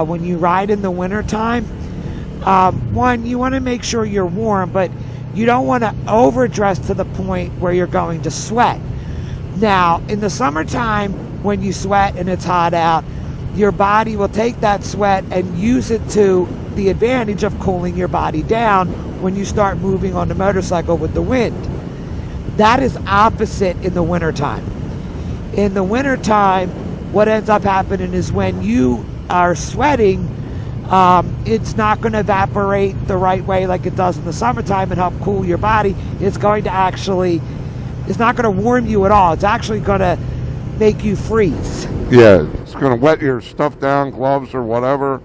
when you ride in the wintertime. One, you want to make sure you're warm, but you don't want to overdress to the point where you're going to sweat. Now, in the summertime, when you sweat and it's hot out, your body will take that sweat and use it to the advantage of cooling your body down when you start moving on the motorcycle with the wind. That is opposite in the wintertime. In the wintertime, what ends up happening is when you are sweating, it's not going to evaporate the right way like it does in the summertime and help cool your body. It's going to actually, it's not going to warm you at all. It's actually going to make you freeze. Yeah, it's going to wet your stuff down, gloves or whatever,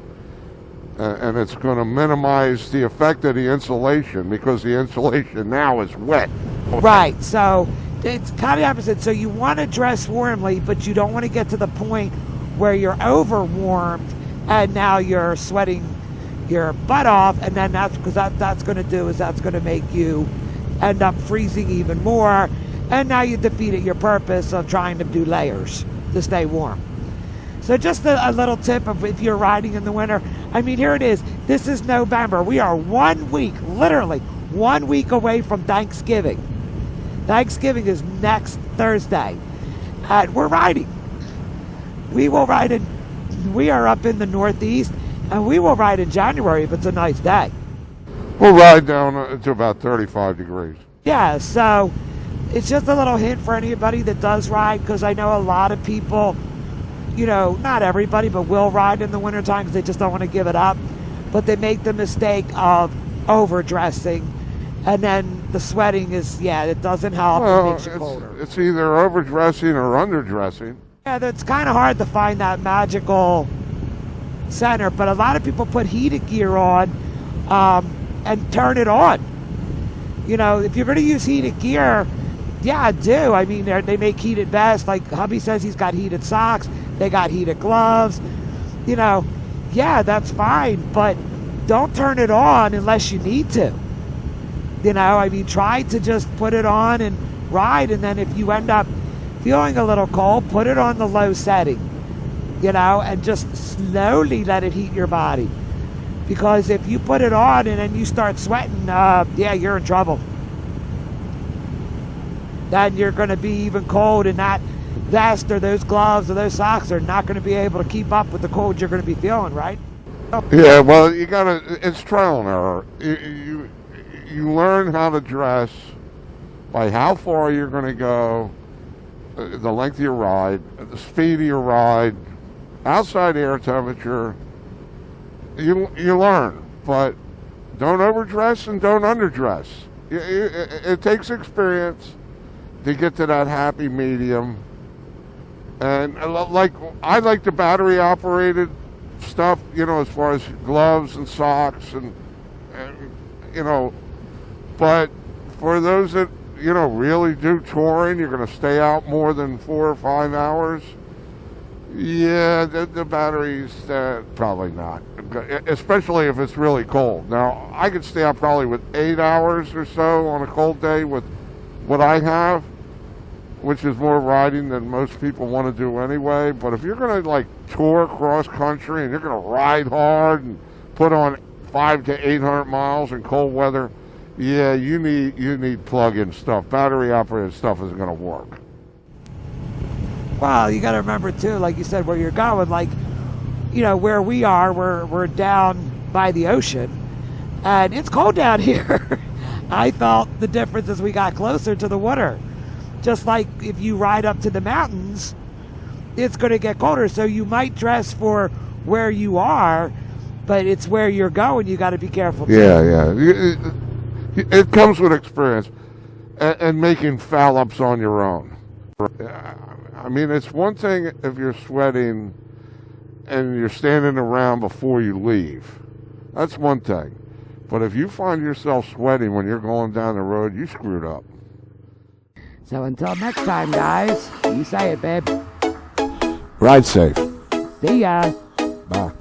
and it's going to minimize the effect of the insulation because the insulation now is wet. Right, so it's kind of opposite. So you want to dress warmly, but you don't want to get to the point where you're overwarmed and now you're sweating your butt off, and then that's because that's going to do is that's going to make you end up freezing even more, and now you defeated your purpose of trying to do layers to stay warm. So just a little tip of if you're riding in the winter. I mean, here it is. This is November. We are 1 week, literally 1 week away from Thanksgiving. Thanksgiving is next Thursday, and we're riding. We will ride in. We are up in the Northeast, and we will ride in January if it's a nice day. We'll ride down to about 35 degrees. Yeah, so it's just a little hint for anybody that does ride, because I know a lot of people, you know, not everybody, but will ride in the wintertime because they just don't want to give it up. But they make the mistake of overdressing, and then the sweating is, yeah, it doesn't help. Well, it makes you colder. It's either overdressing or underdressing. Yeah, it's kind of hard to find that magical center, but a lot of people put heated gear on and turn it on. You know, if you're going to use heated gear, yeah, do. I mean, they make heated vests. Like hubby says, he's got heated socks. They got heated gloves. You know, yeah, that's fine, but don't turn it on unless you need to. You know, I mean, try to just put it on and ride, and then if you end up feeling a little cold, put it on the low setting, you know, and just slowly let it heat your body. Because if you put it on and then you start sweating, yeah, you're in trouble. Then you're going to be even cold, and that vest or those gloves or those socks are not going to be able to keep up with the cold you're going to be feeling, right? Yeah, well, you got to, it's trial and error. You learn how to dress by how far you're going to go, the length of your ride, the speed of your ride, outside air temperature. You learn, but don't overdress and don't underdress. It takes experience to get to that happy medium. And like I like the battery operated stuff, you know, as far as gloves and socks and you know, but for those that, you know, really do touring, you're going to stay out more than 4 or 5 hours. Yeah, the batteries, probably not, especially if it's really cold. Now, I could stay out probably with 8 hours or so on a cold day with what I have, which is more riding than most people want to do anyway. But if you're going to like tour cross country and you're going to ride hard and put on 500 to 800 miles in cold weather, yeah, you need plug-in stuff. Battery operated stuff isn't going to work. Well, you got to remember too, like you said, where you're going. Like, you know, where we are, we're down by the ocean, and it's cold down here. I felt the difference as we got closer to the water. Just like if you ride up to the mountains, it's going to get colder. So you might dress for where you are, but it's where you're going. You got to be careful too. Yeah. It comes with experience and making foul-ups on your own. I mean, it's one thing if you're sweating and you're standing around before you leave. That's one thing. But if you find yourself sweating when you're going down the road, you screwed up. So until next time, guys, you say it, babe. Ride safe. See ya. Bye.